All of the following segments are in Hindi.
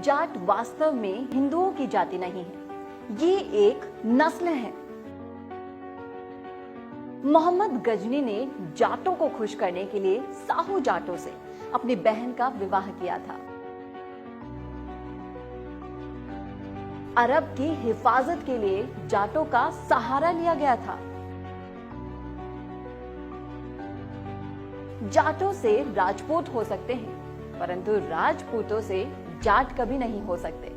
जाट वास्तव में हिंदुओं की जाति नहीं है, ये एक नस्ल है। मोहम्मद गजनी ने जाटों को खुश करने के लिए साहू जाटों से अपनी बहन का विवाह किया था। अरब की हिफाजत के लिए जाटों का सहारा लिया गया था। जाटों से राजपूत हो सकते हैं, परंतु राजपूतों से जाट कभी नहीं हो सकते।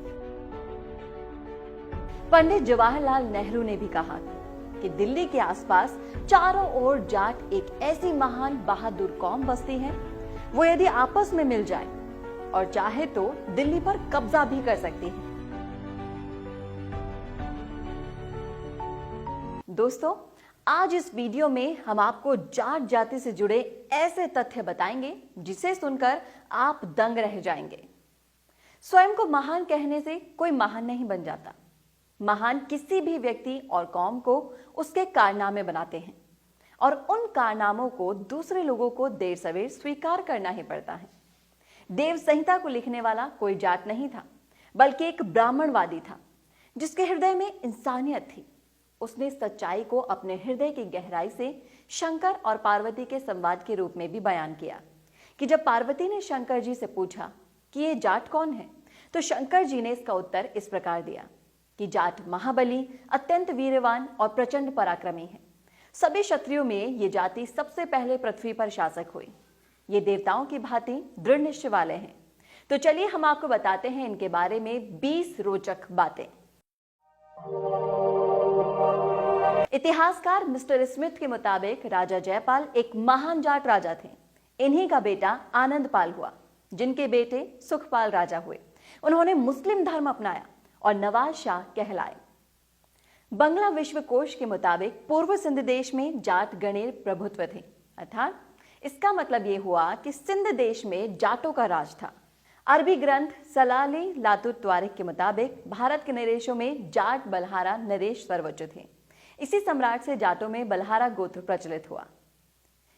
पंडित जवाहरलाल नेहरू ने भी कहा कि दिल्ली के आसपास चारों ओर जाट एक ऐसी महान बहादुर कौम बसती है, वो यदि आपस में मिल जाए और चाहे तो दिल्ली पर कब्जा भी कर सकती है। दोस्तों, आज इस वीडियो में हम आपको जाट जाति से जुड़े ऐसे तथ्य बताएंगे जिसे सुनकर आप दंग रह जाएंगे। स्वयं को महान कहने से कोई महान नहीं बन जाता। महान किसी भी व्यक्ति और कौम को उसके कारनामे बनाते हैं और उन कारनामों को दूसरे लोगों को देर सवेर स्वीकार करना ही पड़ता है। देव संहिता को लिखने वाला कोई जाट नहीं था, बल्कि एक ब्राह्मणवादी था जिसके हृदय में इंसानियत थी। उसने सच्चाई को अपने हृदय की गहराई से शंकर और पार्वती के संवाद के रूप में भी बयान किया कि जब पार्वती ने शंकर जी से पूछा कि ये जाट कौन है, तो शंकर जी ने इसका उत्तर इस प्रकार दिया कि जाट महाबली, अत्यंत वीरवान और प्रचंड पराक्रमी है। सभी क्षत्रियों में ये जाति सबसे पहले पृथ्वी पर शासक हुई। ये देवताओं की भांति दृढ़ निश्चय वाले हैं। तो चलिए हम आपको बताते हैं इनके बारे में 20 रोचक बातें। इतिहासकार मिस्टर स्मिथ के मुताबिक राजा जयपाल एक महान जाट राजा थे। इन्हीं का बेटा आनंदपाल हुआ, जिनके बेटे सुखपाल राजा हुए। उन्होंने मुस्लिम धर्म अपनाया और नवाज शाह कहलाए। बंगला विश्वकोश के मुताबिक पूर्व सिंध देश में जाट गणेर प्रभुत्व थे, अर्थात इसका मतलब यह हुआ कि सिंध देश में जाटों का राज था। अरबी ग्रंथ सलाली लातुत त्वारिख के मुताबिक भारत के नरेशों में जाट बलहारा नरेश सर्वोच्च थे। इसी सम्राट से जाटों में बलहारा गोत्र प्रचलित हुआ।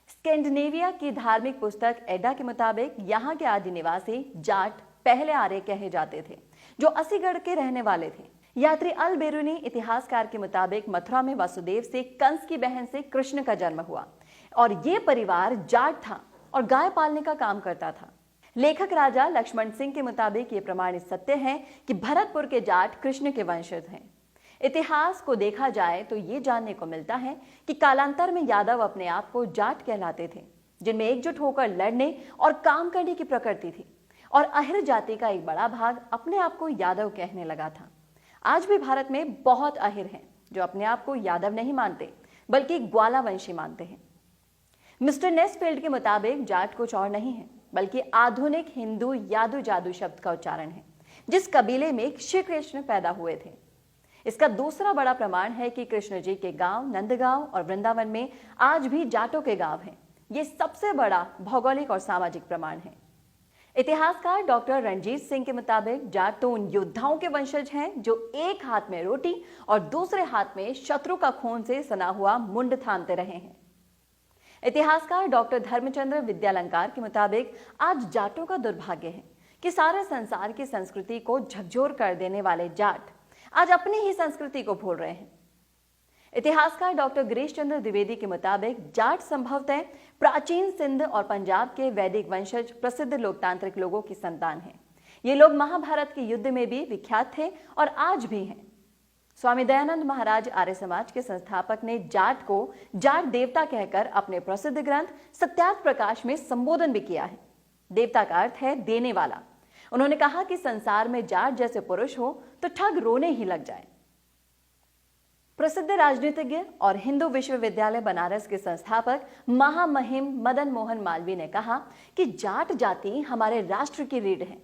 स्कैंडिनेविया की धार्मिक पुस्तक एडा के मुताबिक यहाँ के आदि निवासी जाट पहले आर्य कहे जाते थे, जो असीगढ़ के रहने वाले थे। यात्री अल बेरूनी इतिहासकार के मुताबिक मथुरा में वासुदेव से कंस की बहन से कृष्ण का जन्म हुआ और ये परिवार जाट था और गाय पालने का काम करता था। लेखक राजा लक्ष्मण सिंह के मुताबिक ये प्रमाणित सत्य है कि भरतपुर के जाट कृष्ण के वंशज हैं। इतिहास को देखा जाए तो ये जानने को मिलता है कि कालांतर में यादव अपने आप को जाट कहलाते थे, जिनमें एकजुट होकर लड़ने और काम करने की प्रकृति थी, और अहिर जाति का एक बड़ा भाग अपने आप को यादव कहने लगा था। आज भी भारत में बहुत अहिर हैं जो अपने आप को यादव नहीं मानते, बल्कि ग्वाला वंशी मानते हैं। मिस्टर नेस्फील्ड के मुताबिक जाट कुछ और नहीं है, बल्कि आधुनिक हिंदू यादू जादू शब्द का उच्चारण है, जिस कबीले में श्री कृष्ण पैदा हुए थे। इसका दूसरा बड़ा प्रमाण है कि कृष्ण जी के गांव नंदगांव और वृंदावन में आज भी जाटों के गांव हैं। ये सबसे बड़ा भौगोलिक और सामाजिक प्रमाण है। इतिहासकार डॉक्टर रणजीत सिंह के मुताबिक जाट तो उन योद्धाओं के वंशज हैं जो एक हाथ में रोटी और दूसरे हाथ में शत्रु का खून से सना हुआ मुंड थामते रहे हैं। इतिहासकार डॉक्टर धर्मचंद्र विद्यालंकार के मुताबिक आज जाटों का दुर्भाग्य है कि सारे संसार की संस्कृति को झकझोर कर देने वाले जाट आज अपनी ही संस्कृति को भूल रहे हैं। इतिहासकार डॉक्टर गिरीश चंद्र द्विवेदी के मुताबिक जाट संभवतः प्राचीन सिंध और पंजाब के वैदिक वंशज प्रसिद्ध लोकतांत्रिक लोगों की संतान हैं। ये लोग महाभारत के युद्ध में भी विख्यात थे और आज भी हैं। स्वामी दयानंद महाराज आर्य समाज के संस्थापक ने जाट को जाट देवता कहकर अपने प्रसिद्ध ग्रंथ सत्यार्थ प्रकाश में संबोधन भी किया है। देवता का अर्थ है देने वाला। उन्होंने कहा कि संसार में जाट जैसे पुरुष हो तो ठग रोने ही लग जाए। प्रसिद्ध राजनीतिज्ञ और हिंदू विश्वविद्यालय बनारस के संस्थापक महामहिम मदन मोहन मालवीय ने कहा कि जाट जाति हमारे राष्ट्र की रीढ़ है।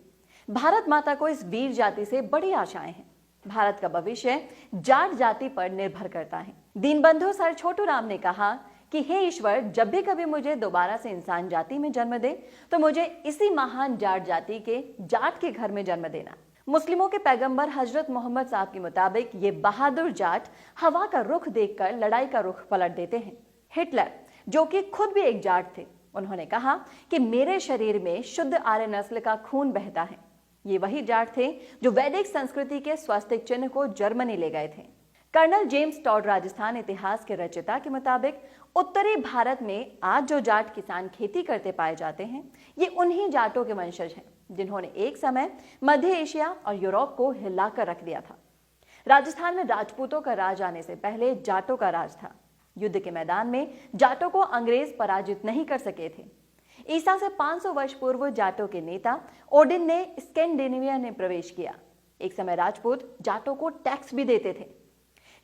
भारत माता को इस वीर जाति से बड़ी आशाएं हैं। भारत का भविष्य जाट जाति पर निर्भर करता है। दीनबंधु सर छोटू राम ने कहा कि हे ईश्वर, जब भी कभी मुझे दोबारा से इंसान जाति में जन्म दे तो मुझे इसी महान जाट जाति के जाट के घर में जन्म देना। मुस्लिमों के पैगंबर हजरत मोहम्मद साहब के मुताबिक ये बहादुर जाट हवा का रुख देखकर लड़ाई का रुख पलट देते हैं। हिटलर, जो कि खुद भी एक जाट थे, उन्होंने कहा कि मेरे शरीर में शुद्ध आर्य नस्ल का खून बहता है। ये वही जाट थे जो वैदिक संस्कृति के स्वस्तिक चिन्ह को जर्मनी ले गए थे। कर्नल जेम्स टॉड राजस्थान इतिहास के रचयिता के मुताबिक उत्तरी भारत में आज जो जाट किसान खेती करते पाए जाते हैं, ये उन्हीं जाटों के वंशज हैं जिन्होंने एक समय मध्य एशिया और यूरोप को हिलाकर रख दिया था। राजस्थान में राजपूतों का राज आने से पहले जाटों का राज था। युद्ध के मैदान में जाटों को अंग्रेज पराजित नहीं कर सके थे। ईसा से 500 वर्ष पूर्व जाटों के नेता ओडिन ने स्कैंडिनेविया में प्रवेश किया। एक समय राजपूत जाटों को टैक्स भी देते थे।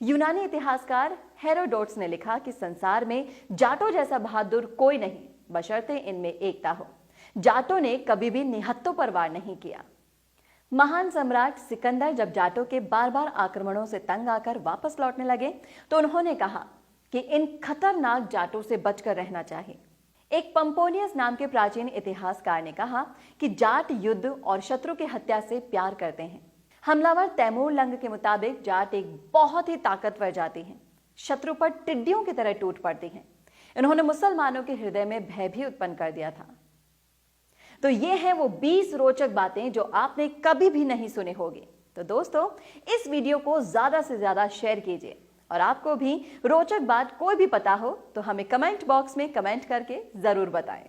यूनानी इतिहासकार हेरोडोट्स ने लिखा कि संसार में जाटों जैसा बहादुर कोई नहीं, बशर्ते इनमें एकता हो। जाटों ने कभी भी निहत्तों पर वार नहीं किया। महान सम्राट सिकंदर जब जाटों के बार बार आक्रमणों से तंग आकर वापस लौटने लगे तो उन्होंने कहा कि इन खतरनाक जाटों से बचकर रहना चाहिए। एक पंपोनियस नाम के प्राचीन इतिहासकार ने कहा कि जाट युद्ध और शत्रु की हत्या से प्यार करते हैं। हमलावर तैमूर लंग के मुताबिक जाट एक बहुत ही ताकतवर जाति है, शत्रु पर टिड्डियों की तरह टूट पड़ती हैं। इन्होंने मुसलमानों के हृदय में भय भी उत्पन्न कर दिया था। तो ये हैं वो 20 रोचक बातें जो आपने कभी भी नहीं सुनी होगी। तो दोस्तों, इस वीडियो को ज्यादा से ज्यादा शेयर कीजिए और आपको भी रोचक बात कोई भी पता हो तो हमें कमेंट बॉक्स में कमेंट करके जरूर बताएं।